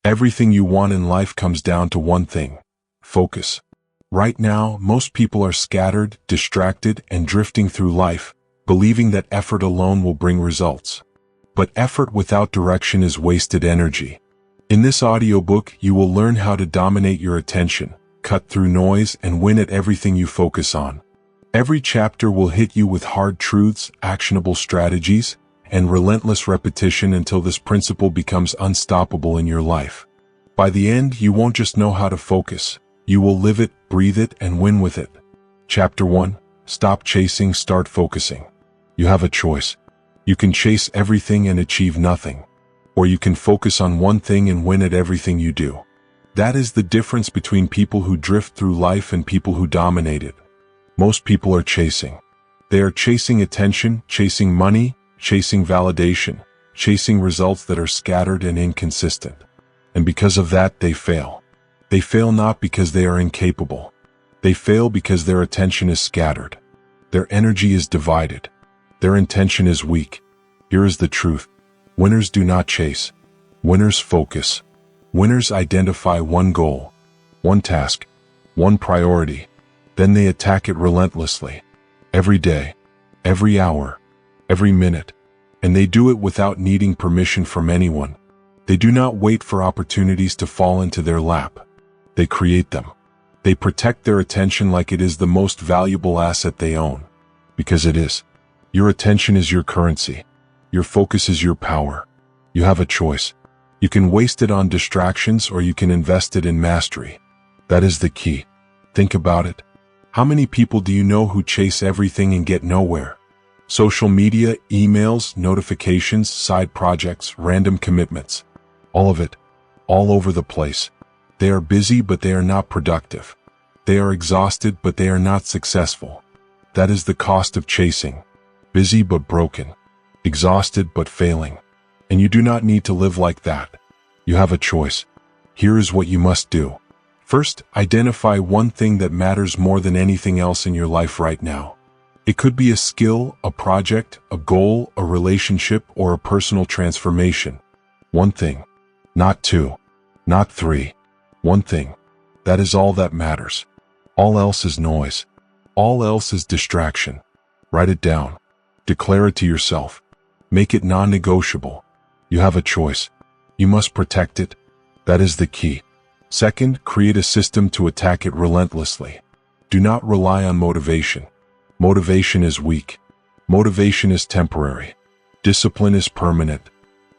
Everything you want in life comes down to one thing: focus. Right now, most people are scattered, distracted, and drifting through life, believing that effort alone will bring results. But effort without direction is wasted energy. In this audiobook, you will learn how to dominate your attention, cut through noise, and win at everything you focus on. Every chapter will hit you with hard truths, actionable strategies, and relentless repetition until this principle becomes unstoppable in your life. By the end, you won't just know how to focus. You will live it, breathe it, and win with it. Chapter 1. Stop chasing, start focusing. You have a choice. You can chase everything and achieve nothing. Or you can focus on one thing and win at everything you do. That is the difference between people who drift through life and people who dominate it. Most people are chasing. They are chasing attention, chasing money, chasing validation, chasing results that are scattered and inconsistent. And because of that, they fail. They fail not because they are incapable. They fail because their attention is scattered. Their energy is divided. Their intention is weak. Here is the truth. Winners do not chase. Winners focus. Winners identify one goal, one task, one priority. Then they attack it relentlessly. Every day, every hour, every minute. And they do it without needing permission from anyone. They do not wait for opportunities to fall into their lap. They create them. They protect their attention like it is the most valuable asset they own. Because it is. Your attention is your currency. Your focus is your power. You have a choice. You can waste it on distractions or you can invest it in mastery. That is the key. Think about it. How many people do you know who chase everything and get nowhere? Social media, emails, notifications, side projects, random commitments. All of it. All over the place. They are busy, but they are not productive. They are exhausted, but they are not successful. That is the cost of chasing. Busy but broken. Exhausted but failing. And you do not need to live like that. You have a choice. Here is what you must do. First, identify one thing that matters more than anything else in your life right now. It could be a skill, a project, a goal, a relationship, or a personal transformation. One thing. Not two. Not three. One thing. That is all that matters. All else is noise. All else is distraction. Write it down. Declare it to yourself. Make it non-negotiable. You have a choice. You must protect it. That is the key. Second, create a system to attack it relentlessly. Do not rely on motivation. Motivation is weak. Motivation is temporary. Discipline is permanent.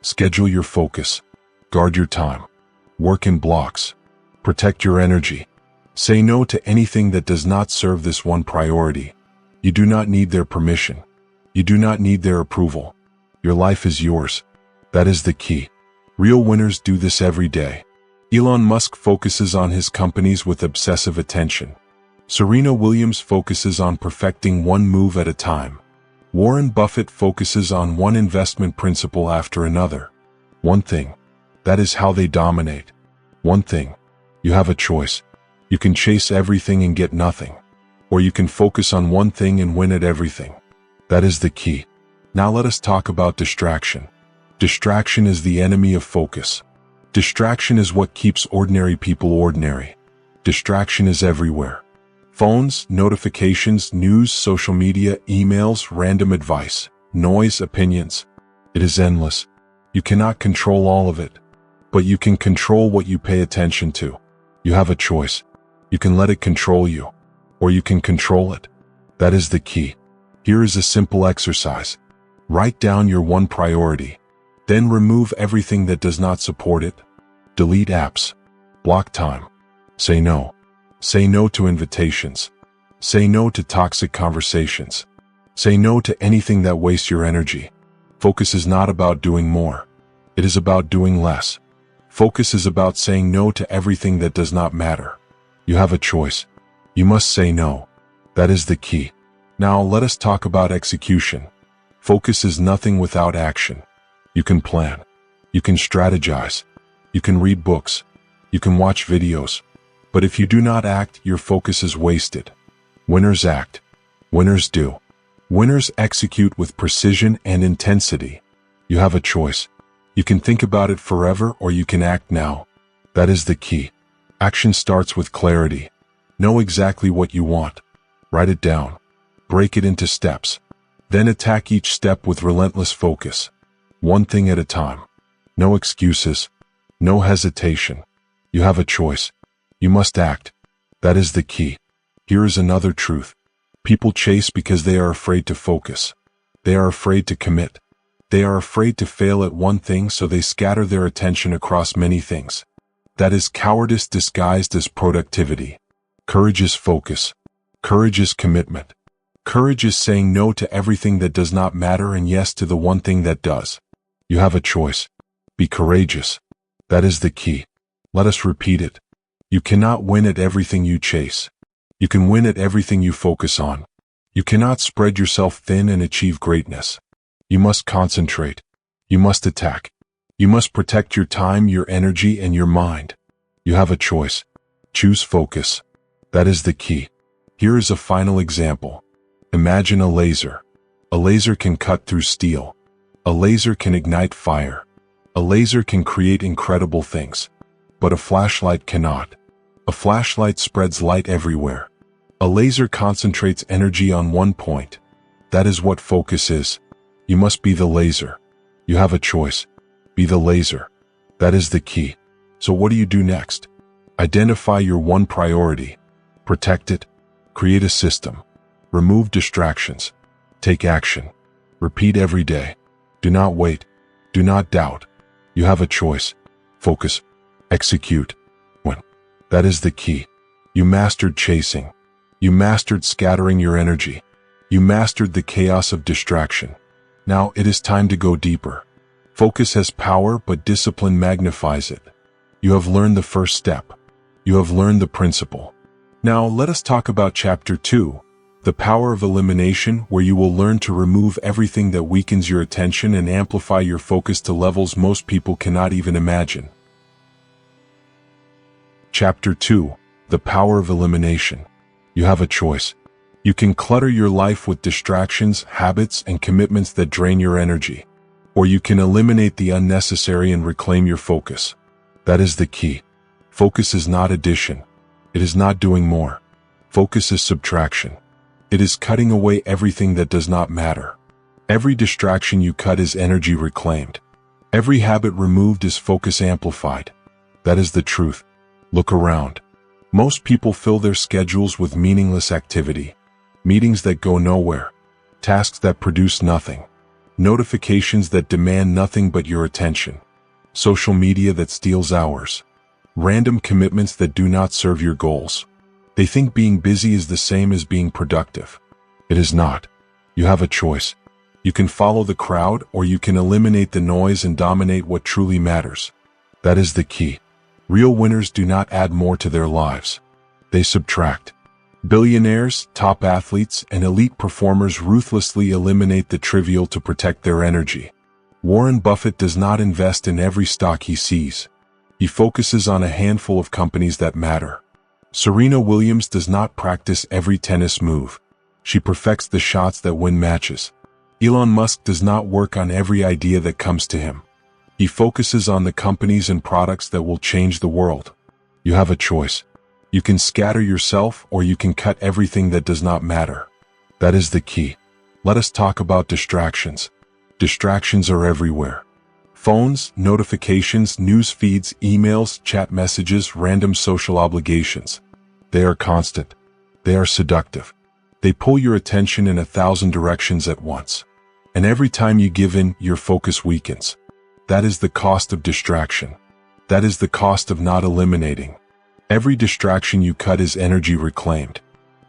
Schedule your focus. Guard your time. Work in blocks. Protect your energy. Say no to anything that does not serve this one priority. You do not need their permission. You do not need their approval. Your life is yours. That is the key. Real winners do this every day. Elon Musk focuses on his companies with obsessive attention. Serena Williams focuses on perfecting one move at a time. Warren Buffett focuses on one investment principle after another. One thing. That is how they dominate. One thing. You have a choice. You can chase everything and get nothing. Or you can focus on one thing and win at everything. That is the key. Now let us talk about distraction. Distraction is the enemy of focus. Distraction is what keeps ordinary people ordinary. Distraction is everywhere. Phones, notifications, news, social media, emails, random advice, noise, opinions. It is endless. You cannot control all of it. But you can control what you pay attention to. You have a choice. You can let it control you. Or you can control it. That is the key. Here is a simple exercise. Write down your one priority. Then remove everything that does not support it. Delete apps. Block time. Say no. Say no to invitations. Say no to toxic conversations. Say no to anything that wastes your energy. Focus is not about doing more. It is about doing less. Focus is about saying no to everything that does not matter. You have a choice. You must say no. That is the key. Now let us talk about execution. Focus is nothing without action. You can plan. You can strategize. You can read books. You can watch videos. But if you do not act, your focus is wasted. Winners act. Winners do. Winners execute with precision and intensity. You have a choice. You can think about it forever or you can act now. That is the key. Action starts with clarity. Know exactly what you want. Write it down. Break it into steps. Then attack each step with relentless focus. One thing at a time. No excuses. No hesitation. You have a choice. You must act. That is the key. Here is another truth. People chase because they are afraid to focus. They are afraid to commit. They are afraid to fail at one thing, so they scatter their attention across many things. That is cowardice disguised as productivity. Courage is focus. Courage is commitment. Courage is saying no to everything that does not matter and yes to the one thing that does. You have a choice. Be courageous. That is the key. Let us repeat it. You cannot win at everything you chase. You can win at everything you focus on. You cannot spread yourself thin and achieve greatness. You must concentrate. You must attack. You must protect your time, your energy, and your mind. You have a choice. Choose focus. That is the key. Here is a final example. Imagine a laser. A laser can cut through steel. A laser can ignite fire. A laser can create incredible things. But a flashlight cannot. A flashlight spreads light everywhere. A laser concentrates energy on one point. That is what focus is. You must be the laser. You have a choice. Be the laser. That is the key. So what do you do next? Identify your one priority. Protect it. Create a system. Remove distractions. Take action. Repeat every day. Do not wait. Do not doubt. You have a choice. Focus. Execute. Win. That is the key. You mastered chasing. You mastered scattering your energy. You mastered the chaos of distraction. Now it is time to go deeper. Focus has power, but discipline magnifies it. You have learned the first step. You have learned the principle. Now let us talk about Chapter 2, the power of elimination, where you will learn to remove everything that weakens your attention and amplify your focus to levels most people cannot even imagine. Chapter 2, the power of elimination. You have a choice. You can clutter your life with distractions, habits, and commitments that drain your energy. Or you can eliminate the unnecessary and reclaim your focus. That is the key. Focus is not addition. It is not doing more. Focus is subtraction. It is cutting away everything that does not matter. Every distraction you cut is energy reclaimed. Every habit removed is focus amplified. That is the truth. Look around. Most people fill their schedules with meaningless activity. Meetings that go nowhere. Tasks that produce nothing. Notifications that demand nothing but your attention. Social media that steals hours. Random commitments that do not serve your goals. They think being busy is the same as being productive. It is not. You have a choice. You can follow the crowd, or you can eliminate the noise and dominate what truly matters. That is the key. Real winners do not add more to their lives. They subtract. Billionaires, top athletes, and elite performers ruthlessly eliminate the trivial to protect their energy. Warren Buffett does not invest in every stock he sees. He focuses on a handful of companies that matter. Serena Williams does not practice every tennis move. She perfects the shots that win matches. Elon Musk does not work on every idea that comes to him. He focuses on the companies and products that will change the world. You have a choice. You can scatter yourself, or you can cut everything that does not matter. That is the key. Let us talk about distractions. Distractions are everywhere. Phones, notifications, news feeds, emails, chat messages, random social obligations. They are constant. They are seductive. They pull your attention in 1,000 directions at once. And every time you give in, your focus weakens. That is the cost of distraction. That is the cost of not eliminating. Every distraction you cut is energy reclaimed.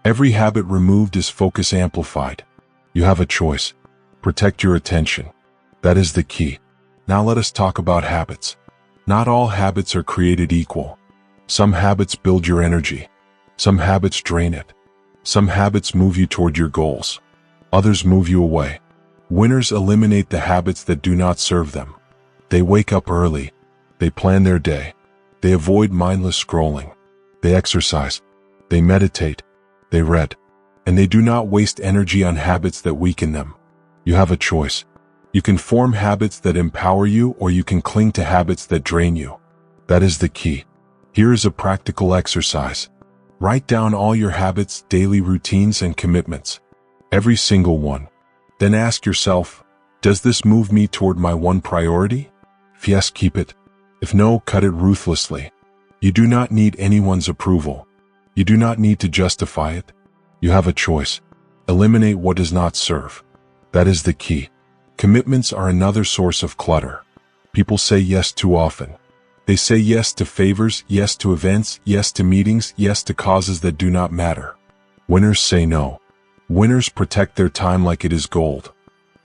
Every habit removed is focus amplified. You have a choice. Protect your attention. That is the key. Now let us talk about habits. Not all habits are created equal. Some habits build your energy. Some habits drain it. Some habits move you toward your goals. Others move you away. Winners eliminate the habits that do not serve them. They wake up early. They plan their day. They avoid mindless scrolling. They exercise. They meditate. They read. And they do not waste energy on habits that weaken them. You have a choice. You can form habits that empower you, or you can cling to habits that drain you. That is the key. Here is a practical exercise. Write down all your habits, daily routines, and commitments. Every single one. Then ask yourself, does this move me toward my one priority? If yes, keep it. If no, cut it ruthlessly. You do not need anyone's approval. You do not need to justify it. You have a choice. Eliminate what does not serve. That is the key. Commitments are another source of clutter. People say yes too often. They say yes to favors, yes to events, yes to meetings, yes to causes that do not matter. Winners say no. Winners protect their time like it is gold.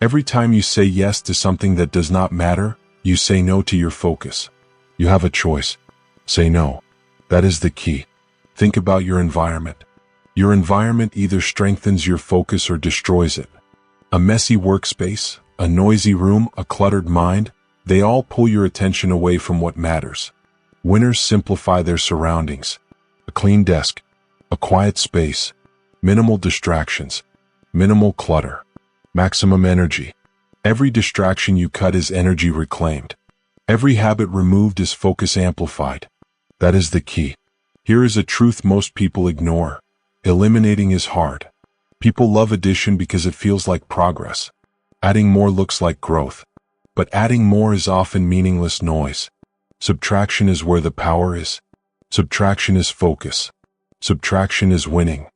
Every time you say yes to something that does not matter, you say no to your focus. You have a choice. Say no. That is the key. Think about your environment. Your environment either strengthens your focus or destroys it. A messy workspace, a noisy room, a cluttered mind, they all pull your attention away from what matters. Winners simplify their surroundings. A clean desk, a quiet space, minimal distractions, minimal clutter, maximum energy. Every distraction you cut is energy reclaimed. Every habit removed is focus amplified. That is the key. Here is a truth most people ignore. Eliminating is hard. People love addition because it feels like progress. Adding more looks like growth. But adding more is often meaningless noise. Subtraction is where the power is. Subtraction is focus. Subtraction is winning.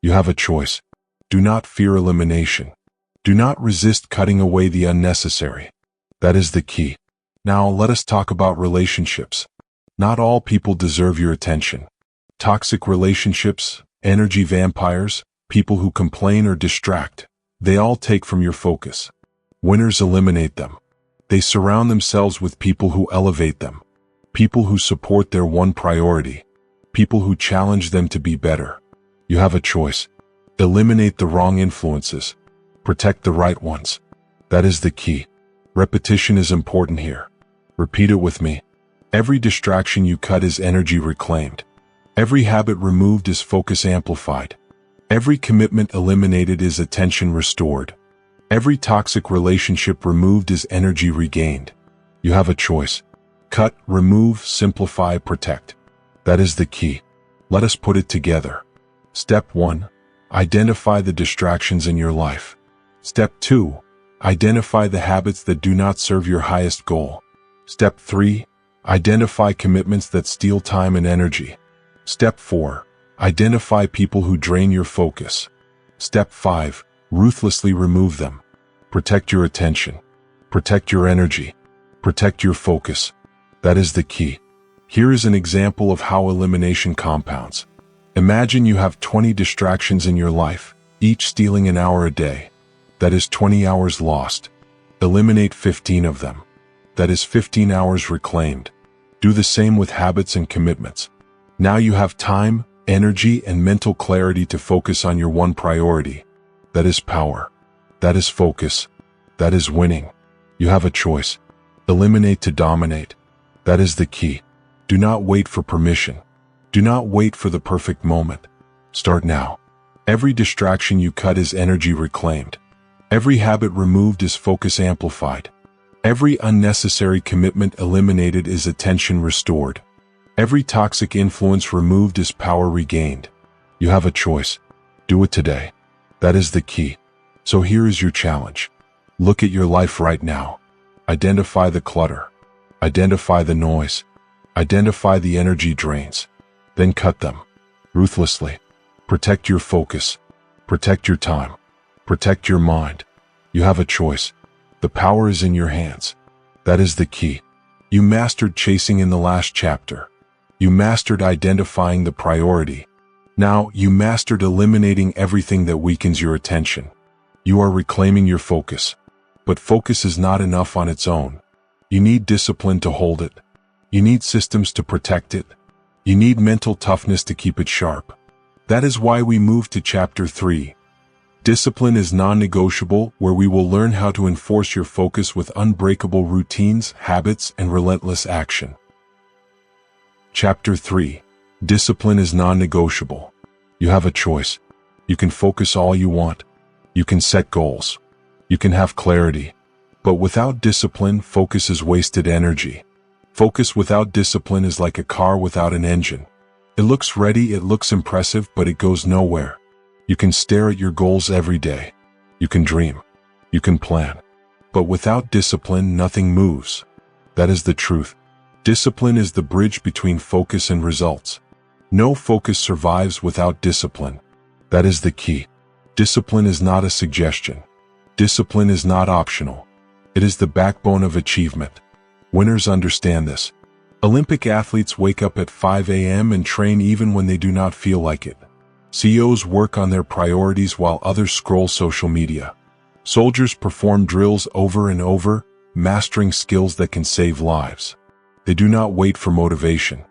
You have a choice. Do not fear elimination. Do not resist cutting away the unnecessary. That is the key. Now let us talk about relationships. Not all people deserve your attention. Toxic relationships, energy vampires, people who complain or distract, they all take from your focus. Winners eliminate them. They surround themselves with people who elevate them. People who support their one priority. People who challenge them to be better. You have a choice. Eliminate the wrong influences. Protect the right ones. That is the key. Repetition is important here. Repeat it with me. Every distraction you cut is energy reclaimed. Every habit removed is focus amplified. Every commitment eliminated is attention restored. Every toxic relationship removed is energy regained. You have a choice. Cut, remove, simplify, protect. That is the key. Let us put it together. Step 1. Identify the distractions in your life. Step 2. Identify the habits that do not serve your highest goal. Step 3. Identify commitments that steal time and energy. Step 4. Identify people who drain your focus. Step 5. Ruthlessly remove them. Protect your attention. Protect your energy. Protect your focus. That is the key. Here is an example of how elimination compounds. Imagine you have 20 distractions in your life, each stealing an hour a day. That is 20 hours lost. Eliminate 15 of them. That is 15 hours reclaimed. Do the same with habits and commitments. Now you have time, energy, and mental clarity to focus on your one priority. That is power. That is focus. That is winning. You have a choice. Eliminate to dominate. That is the key. Do not wait for permission. Do not wait for the perfect moment. Start now. Every distraction you cut is energy reclaimed. Every habit removed is focus amplified. Every unnecessary commitment eliminated is attention restored. Every toxic influence removed is power regained. You have a choice. Do it today. That is the key. So here is your challenge. Look at your life right now. Identify the clutter. Identify the noise. Identify the energy drains. Then cut them. Ruthlessly. Protect your focus. Protect your time. Protect your mind. You have a choice. The power is in your hands. That is the key. You mastered chasing in the last chapter. You mastered identifying the priority. Now you mastered eliminating everything that weakens your attention. You are reclaiming your focus. But focus is not enough on its own. You need discipline to hold it. You need systems to protect it. You need mental toughness to keep it sharp. That is why we move to Chapter 3. Discipline is non-negotiable, where we will learn how to enforce your focus with unbreakable routines, habits, and relentless action. Chapter 3. Discipline is non-negotiable. You have a choice. You can focus all you want. You can set goals. You can have clarity. But without discipline, focus is wasted energy. Focus without discipline is like a car without an engine. It looks ready, it looks impressive, but it goes nowhere. You can stare at your goals every day. You can dream. You can plan. But without discipline, nothing moves. That is the truth. Discipline is the bridge between focus and results. No focus survives without discipline. That is the key. Discipline is not a suggestion. Discipline is not optional. It is the backbone of achievement. Winners understand this. Olympic athletes wake up at 5 a.m. and train even when they do not feel like it. CEOs work on their priorities while others scroll social media. Soldiers perform drills over and over, mastering skills that can save lives. They do not wait for motivation.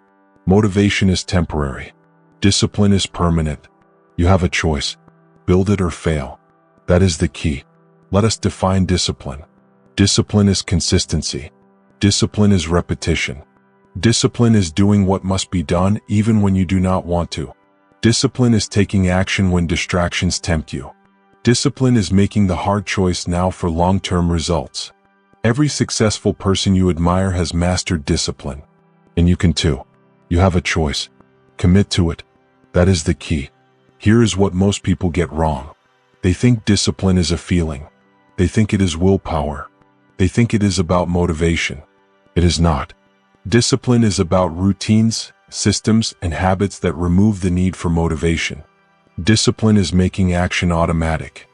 Motivation is temporary. Discipline is permanent. You have a choice. Build it or fail. That is the key. Let us define discipline. Discipline is consistency. Discipline is repetition. Discipline is doing what must be done even when you do not want to. Discipline is taking action when distractions tempt you. Discipline is making the hard choice now for long-term results. Every successful person you admire has mastered discipline. And you can too. You have a choice. Commit to it. That is the key. Here is what most people get wrong. They think discipline is a feeling. They think it is willpower. They think it is about motivation. It is not. Discipline is about routines, systems, and habits that remove the need for motivation. Discipline is making action automatic.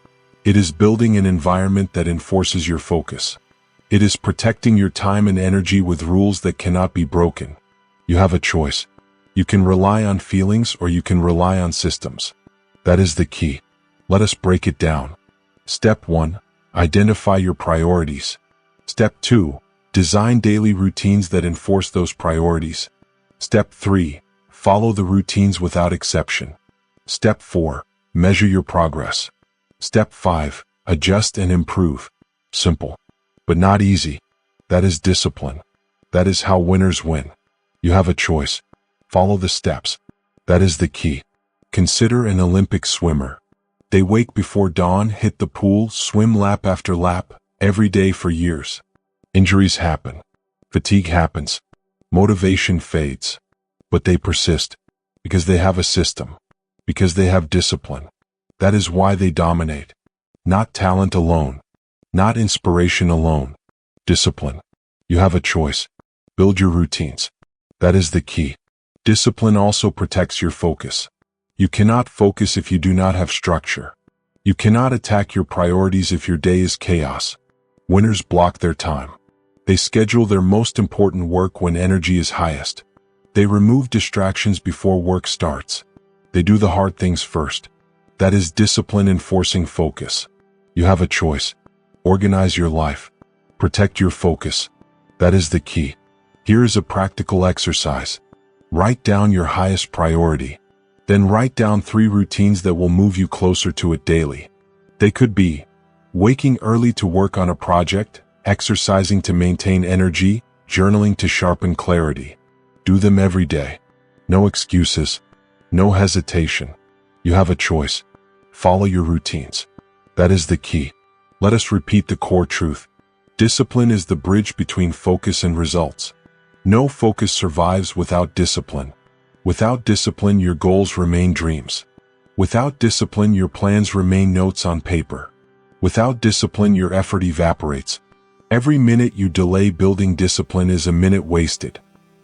It is building an environment that enforces your focus. It is protecting your time and energy with rules that cannot be broken. You have a choice. You can rely on feelings or you can rely on systems. That is the key. Let us break it down. Step 1. Identify your priorities. Step 2. Design daily routines that enforce those priorities. Step 3. Follow the routines without exception. Step 4. Measure your progress. Step 5. Adjust and improve. Simple, but not easy. That is discipline. That is how winners win. You have a choice. Follow the steps. That is the key. Consider an Olympic swimmer. They wake before dawn, hit the pool, swim lap after lap, every day for years. Injuries happen. Fatigue happens. Motivation fades. But they persist because they have a system, because they have discipline. That is why they dominate. Not talent alone. Not inspiration alone. Discipline. You have a choice. Build your routines. That is the key. Discipline also protects your focus. You cannot focus if you do not have structure. You cannot attack your priorities if your day is chaos. Winners block their time. They schedule their most important work when energy is highest. They remove distractions before work starts. They do the hard things first. That is discipline enforcing focus. You have a choice. Organize your life. Protect your focus. That is the key. Here is a practical exercise. Write down your highest priority. Then write down 3 routines that will move you closer to it daily. They could be waking early to work on a project, exercising to maintain energy, journaling to sharpen clarity. Do them every day. No excuses. No hesitation. You have a choice. Follow your routines. That is the key. Let us repeat the core truth. Discipline is the bridge between focus and results. No focus survives without discipline. Without discipline, your goals remain dreams. Without discipline, your plans remain notes on paper. Without discipline, your effort evaporates. Every minute you delay building discipline is a minute wasted.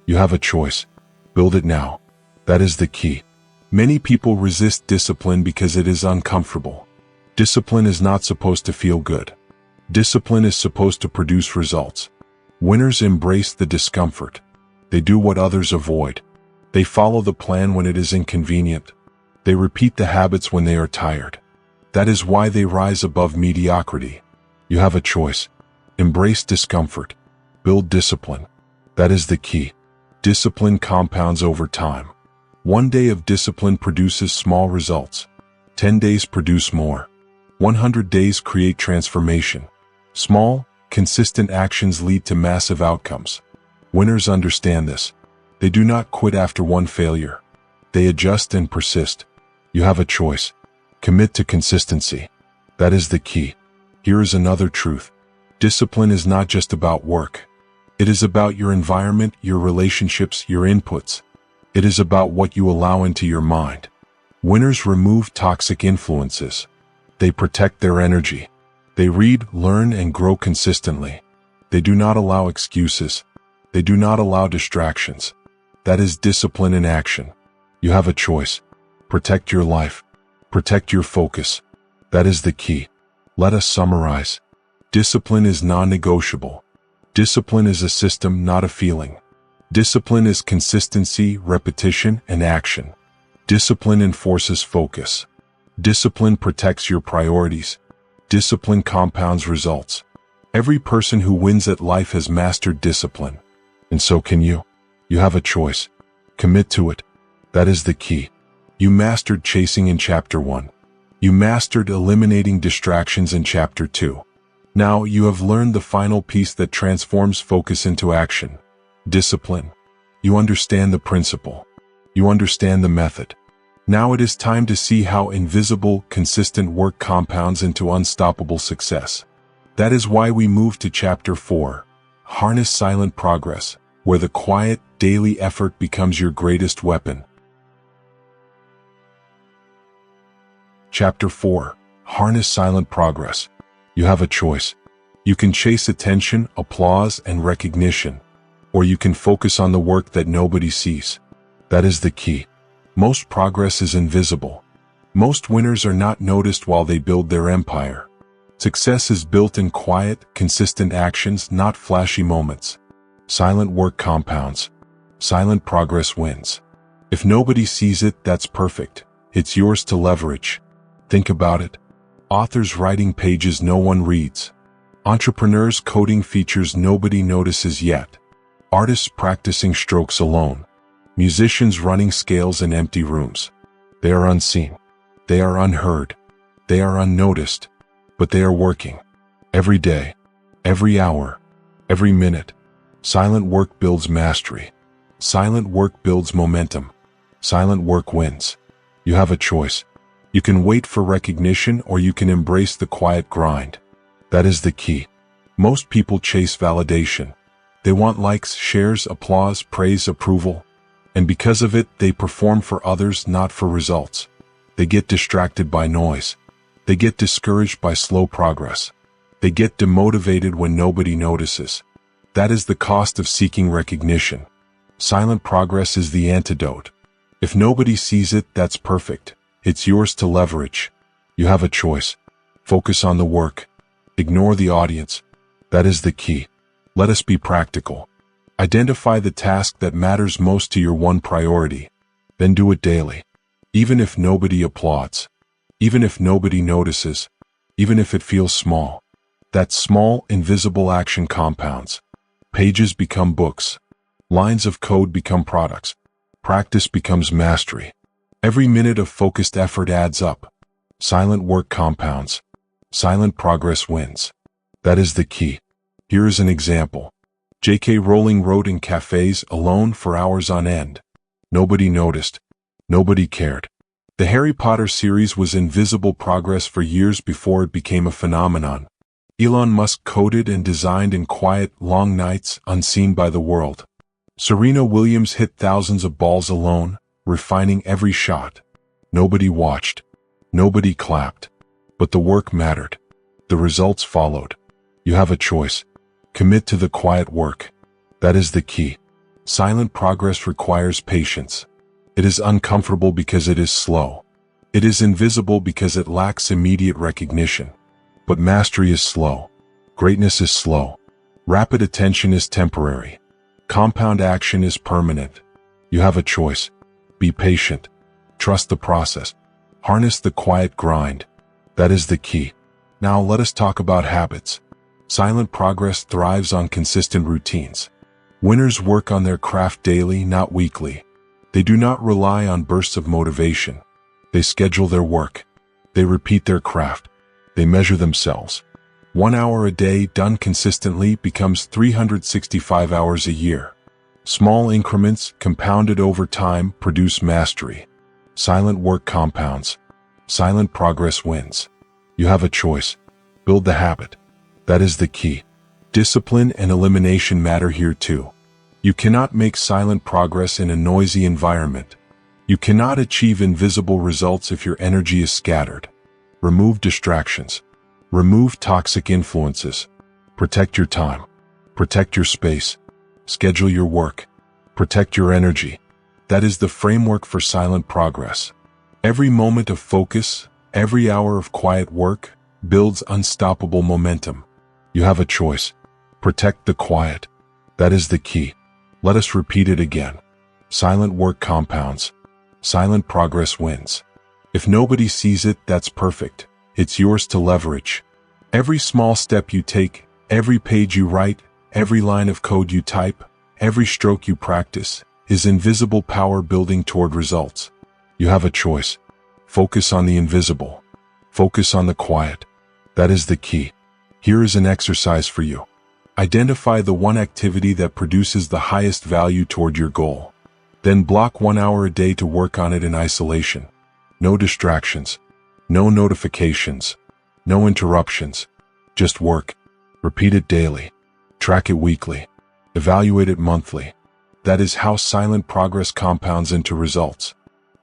You have a choice. Build it now. That is the key. Many people resist discipline because it is uncomfortable. Discipline is not supposed to feel good. Discipline is supposed to produce results. Winners embrace the discomfort. They do what others avoid. They follow the plan when it is inconvenient. They repeat the habits when they are tired. That is why they rise above mediocrity. You have a choice. Embrace discomfort. Build discipline. That is the key. Discipline compounds over time. 1 day of discipline produces small results. 10 days produce more. 100 days create transformation. Small, consistent actions lead to massive outcomes. Winners understand this. They do not quit after one failure. They adjust and persist. You have a choice. Commit to consistency. That is the key. Here is another truth. Discipline is not just about work. It is about your environment, your relationships, your inputs. It is about what you allow into your mind. Winners remove toxic influences. They protect their energy. They read, learn, and grow consistently. They do not allow excuses. They do not allow distractions. That is discipline in action. You have a choice. Protect your life. Protect your focus. That is the key. Let us summarize. Discipline is non-negotiable. Discipline is a system, not a feeling. Discipline is consistency, repetition, and action. Discipline enforces focus. Discipline protects your priorities. Discipline compounds results. Every person who wins at life has mastered discipline. And so can you. You have a choice. Commit to it. That is the key. You mastered chasing in Chapter 1. You mastered eliminating distractions in Chapter 2. Now you have learned the final piece that transforms focus into action. Discipline. You understand the principle. You understand the method. Now it is time to see how invisible, consistent work compounds into unstoppable success. That is why we move to Chapter 4. Harness silent progress, where the quiet, daily effort becomes your greatest weapon. Chapter 4. Harness silent progress. You have a choice. You can chase attention, applause, and recognition, or you can focus on the work that nobody sees. That is the key. Most progress is invisible. Most winners are not noticed while they build their empire. Success is built in quiet, consistent actions, not flashy moments. Silent work compounds. Silent progress wins. If nobody sees it, that's perfect. It's yours to leverage. Think about it. Authors writing pages no one reads. Entrepreneurs coding features nobody notices yet. Artists practicing strokes alone. Musicians running scales in empty rooms. They are unseen. They are unheard. They are unnoticed. But they are working. Every day. Every hour. Every minute. Silent work builds mastery. Silent work builds momentum. Silent work wins. You have a choice. You can wait for recognition or you can embrace the quiet grind. That is the key. Most people chase validation. They want likes, shares, applause, praise, approval. And because of it, they perform for others, not for results. They get distracted by noise. They get discouraged by slow progress. They get demotivated when nobody notices. That is the cost of seeking recognition. Silent progress is the antidote. If nobody sees it, that's perfect. It's yours to leverage. You have a choice. Focus on the work. Ignore the audience. That is the key. Let us be practical. Identify the task that matters most to your one priority. Then do it daily. Even if nobody applauds. Even if nobody notices. Even if it feels small. That small, invisible action compounds. Pages become books. Lines of code become products. Practice becomes mastery. Every minute of focused effort adds up. Silent work compounds. Silent progress wins. That is the key. Here is an example. J.K. Rowling wrote in cafes alone for hours on end. Nobody noticed. Nobody cared. The Harry Potter series was invisible progress for years before it became a phenomenon. Elon Musk coded and designed in quiet, long nights, unseen by the world. Serena Williams hit thousands of balls alone, refining every shot. Nobody watched. Nobody clapped. But the work mattered. The results followed. You have a choice. Commit to the quiet work. That is the key. Silent progress requires patience. It is uncomfortable because it is slow. It is invisible because it lacks immediate recognition. But mastery is slow. Greatness is slow. Rapid attention is temporary. Compound action is permanent. You have a choice. Be patient. Trust the process. Harness the quiet grind. That is the key. Now let us talk about habits. Silent progress thrives on consistent routines. Winners work on their craft daily, not weekly. They do not rely on bursts of motivation. They schedule their work. They repeat their craft. They measure themselves. 1 hour a day done consistently becomes 365 hours a year. Small increments, compounded over time, produce mastery. Silent work compounds. Silent progress wins. You have a choice. Build the habit. That is the key. Discipline and elimination matter here too. You cannot make silent progress in a noisy environment. You cannot achieve invisible results if your energy is scattered. Remove distractions. Remove toxic influences. Protect your time. Protect your space. Schedule your work. Protect your energy. That is the framework for silent progress. Every moment of focus, every hour of quiet work, builds unstoppable momentum. You have a choice. Protect the quiet. That is the key. Let us repeat it again. Silent work compounds. Silent progress wins. If nobody sees it, that's perfect. It's yours to leverage. Every small step you take, every page you write, every line of code you type, every stroke you practice, is invisible power building toward results. You have a choice. Focus on the invisible. Focus on the quiet. That is the key. Here is an exercise for you. Identify the one activity that produces the highest value toward your goal. Then block 1 hour a day to work on it in isolation. No distractions. No notifications. No interruptions. Just work. Repeat it daily. Track it weekly. Evaluate it monthly. That is how silent progress compounds into results.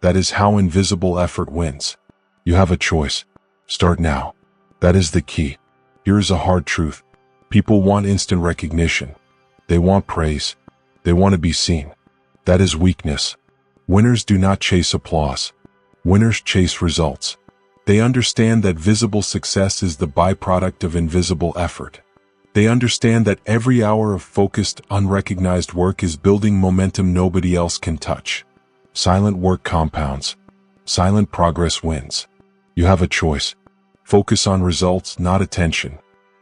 That is how invisible effort wins. You have a choice. Start now. That is the key. Here is a hard truth. People want instant recognition. They want praise. They want to be seen. That is weakness. Winners do not chase applause. Winners chase results. They understand that visible success is the byproduct of invisible effort. They understand that every hour of focused, unrecognized work is building momentum nobody else can touch. Silent work compounds. Silent progress wins. You have a choice. Focus on results, not attention.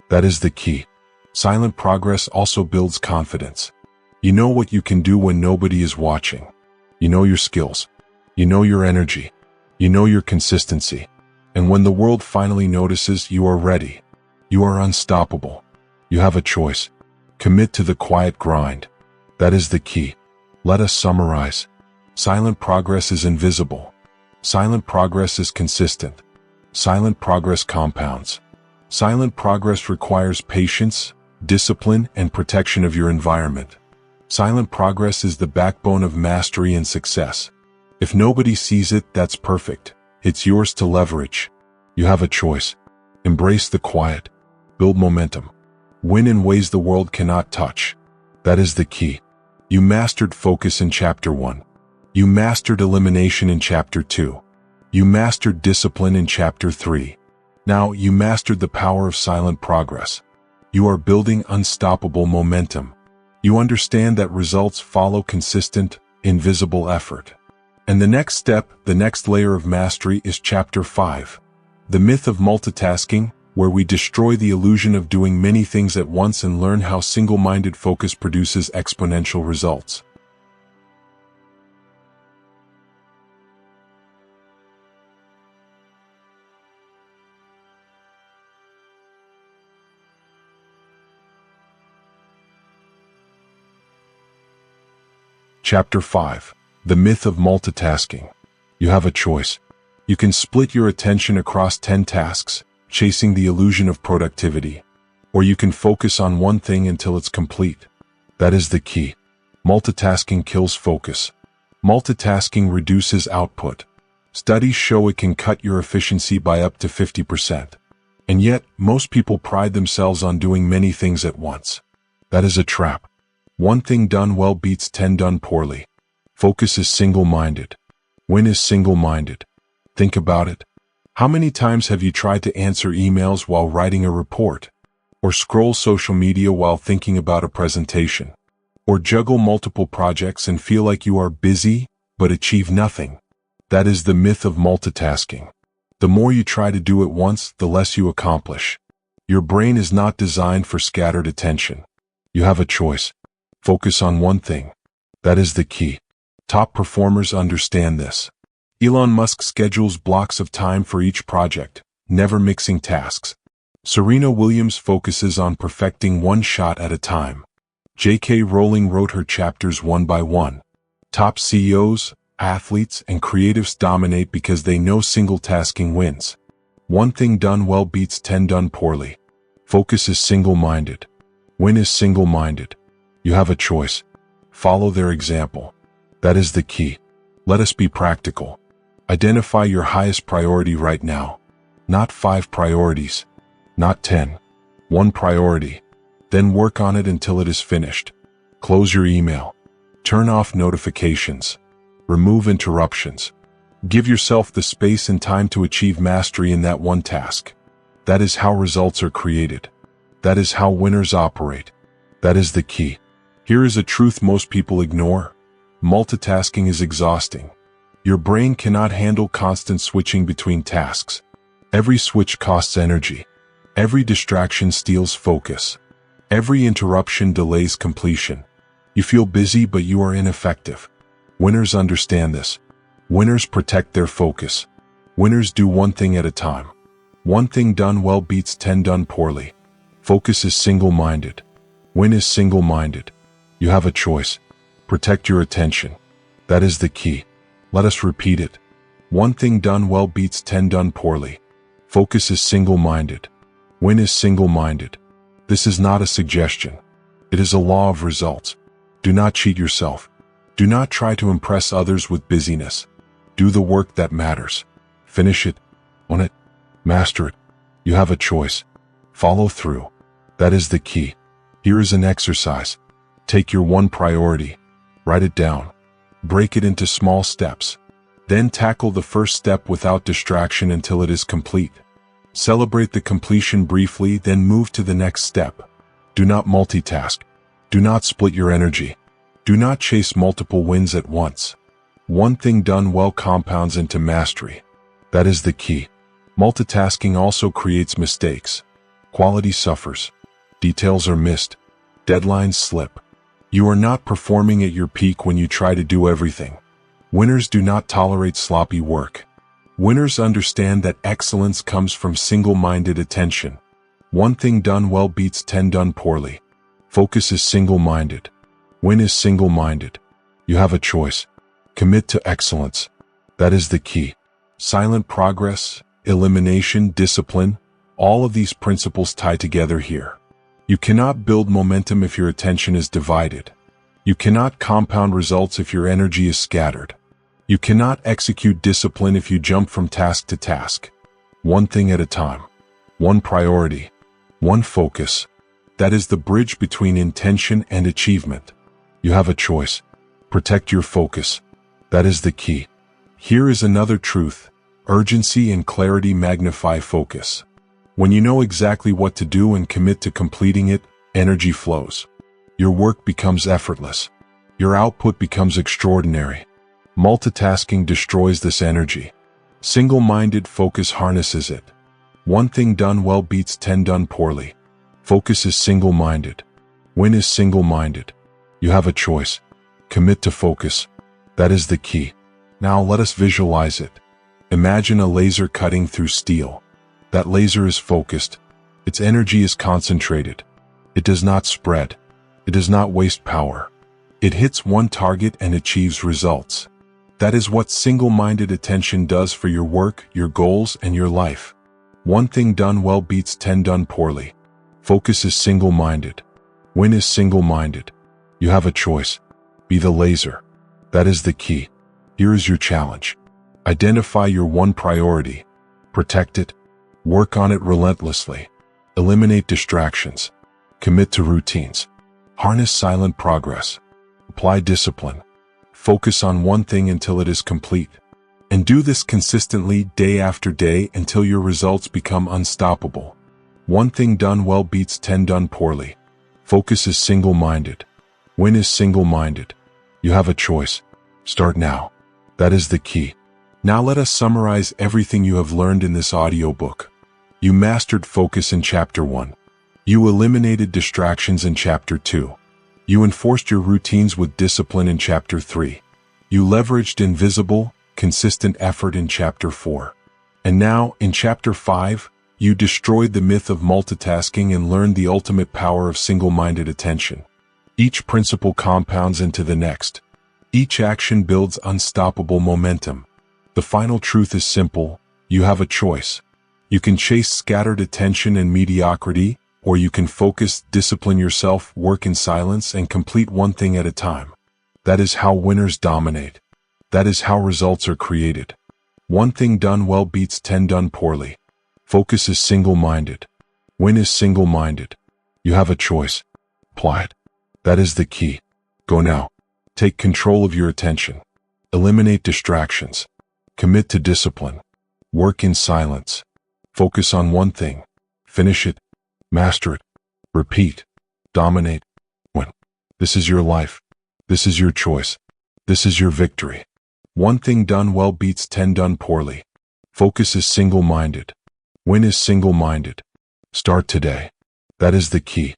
That is the key. Silent progress also builds confidence. You know what you can do when nobody is watching. You know your skills. You know your energy. You know your consistency. And when the world finally notices, you are ready. You are unstoppable. You have a choice. Commit to the quiet grind. That is the key. Let us summarize. Silent progress is invisible. Silent progress is consistent. Silent progress compounds. Silent progress requires patience, discipline, and protection of your environment. Silent progress is the backbone of mastery and success. If nobody sees it, that's perfect. It's yours to leverage. You have a choice. Embrace the quiet. Build momentum. Win in ways the world cannot touch. That is the key. You mastered focus in Chapter 1. You mastered elimination in Chapter 2. You mastered discipline in Chapter 3. Now you mastered the power of silent progress. You are building unstoppable momentum. You understand that results follow consistent, invisible effort. And the next step, the next layer of mastery is Chapter 5. The myth of multitasking, where we destroy the illusion of doing many things at once and learn how single-minded focus produces exponential results. Chapter 5. The Myth of Multitasking. You have a choice. You can split your attention across 10 tasks, chasing the illusion of productivity. Or you can focus on one thing until it's complete. That is the key. Multitasking kills focus. Multitasking reduces output. Studies show it can cut your efficiency by up to 50%. And yet, most people pride themselves on doing many things at once. That is a trap. One thing done well beats 10 done poorly. Focus is single-minded. Win is single-minded. Think about it. How many times have you tried to answer emails while writing a report? Or scroll social media while thinking about a presentation? Or juggle multiple projects and feel like you are busy, but achieve nothing? That is the myth of multitasking. The more you try to do at once, the less you accomplish. Your brain is not designed for scattered attention. You have a choice. Focus on one thing. That is the key. Top performers understand this. Elon Musk schedules blocks of time for each project, never mixing tasks. Serena Williams focuses on perfecting one shot at a time. J.K. Rowling wrote her chapters one by one. Top CEOs, athletes, and creatives dominate because they know single-tasking wins. One thing done well beats 10 done poorly. Focus is single-minded. Win is single-minded. You have a choice. Follow their example. That is the key. Let us be practical. Identify your highest priority right now. Not 5 priorities. Not 10. One priority. Then work on it until it is finished. Close your email. Turn off notifications. Remove interruptions. Give yourself the space and time to achieve mastery in that one task. That is how results are created. That is how winners operate. That is the key. Here is a truth most people ignore. Multitasking is exhausting. Your brain cannot handle constant switching between tasks. Every switch costs energy. Every distraction steals focus. Every interruption delays completion. You feel busy, but you are ineffective. Winners understand this. Winners protect their focus. Winners do one thing at a time. One thing done well beats 10 done poorly. Focus is single-minded. Win is single-minded. You have a choice. Protect your attention. That is the key. Let us repeat it. One thing done well beats 10 done poorly. Focus is single-minded. Win is single-minded. This is not a suggestion. It is a law of results. Do not cheat yourself. Do not try to impress others with busyness. Do the work that matters. Finish it. Own it. Master it. You have a choice. Follow through. That is the key. Here is an exercise. Take your one priority. Write it down. Break it into small steps. Then tackle the first step without distraction until it is complete. Celebrate the completion briefly, then move to the next step. Do not multitask. Do not split your energy. Do not chase multiple wins at once. One thing done well compounds into mastery. That is the key. Multitasking also creates mistakes. Quality suffers. Details are missed. Deadlines slip. You are not performing at your peak when you try to do everything. Winners do not tolerate sloppy work. Winners understand that excellence comes from single-minded attention. One thing done well beats 10 done poorly. Focus is single-minded. Win is single-minded. You have a choice. Commit to excellence. That is the key. Silent progress, elimination, discipline, all of these principles tie together here. You cannot build momentum if your attention is divided. You cannot compound results if your energy is scattered. You cannot execute discipline if you jump from task to task. One thing at a time. One priority. One focus. That is the bridge between intention and achievement. You have a choice. Protect your focus. That is the key. Here is another truth. Urgency and clarity magnify focus. When you know exactly what to do and commit to completing it, energy flows. Your work becomes effortless. Your output becomes extraordinary. Multitasking destroys this energy. Single-minded focus harnesses it. One thing done well beats 10 done poorly. Focus is single-minded. Win is single-minded. You have a choice. Commit to focus. That is the key. Now let us visualize it. Imagine a laser cutting through steel. That laser is focused. Its energy is concentrated. It does not spread. It does not waste power. It hits one target and achieves results. That is what single-minded attention does for your work, your goals, and your life. One thing done well beats 10 done poorly. Focus is single-minded. Win is single-minded. You have a choice. Be the laser. That is the key. Here is your challenge. Identify your one priority. Protect it. Work on it relentlessly. Eliminate distractions. Commit to routines. Harness silent progress. Apply discipline. Focus on one thing until it is complete. And do this consistently day after day until your results become unstoppable. One thing done well beats 10 done poorly. Focus is single-minded. Win is single-minded. You have a choice. Start now. That is the key. Now let us summarize everything you have learned in this audiobook. You mastered focus in Chapter 1. You eliminated distractions in Chapter 2. You enforced your routines with discipline in Chapter 3. You leveraged invisible, consistent effort in Chapter 4. And now, in Chapter 5, you destroyed the myth of multitasking and learned the ultimate power of single-minded attention. Each principle compounds into the next. Each action builds unstoppable momentum. The final truth is simple. You have a choice. You can chase scattered attention and mediocrity, Or you can focus, discipline yourself, work in silence, and complete one thing at a time. That is how winners dominate. That is how results are created. One thing done well beats 10 done poorly. Focus is single-minded. Win is single-minded. You have a choice. Apply it. That is the key. Go now. Take control of your attention. Eliminate distractions. Commit to discipline. Work in silence. Focus on one thing. Finish it. Master it. Repeat. Dominate. Win. This is your life. This is your choice. This is your victory. One thing done well beats 10 done poorly. Focus is single-minded. Win is single-minded. Start today. That is the key.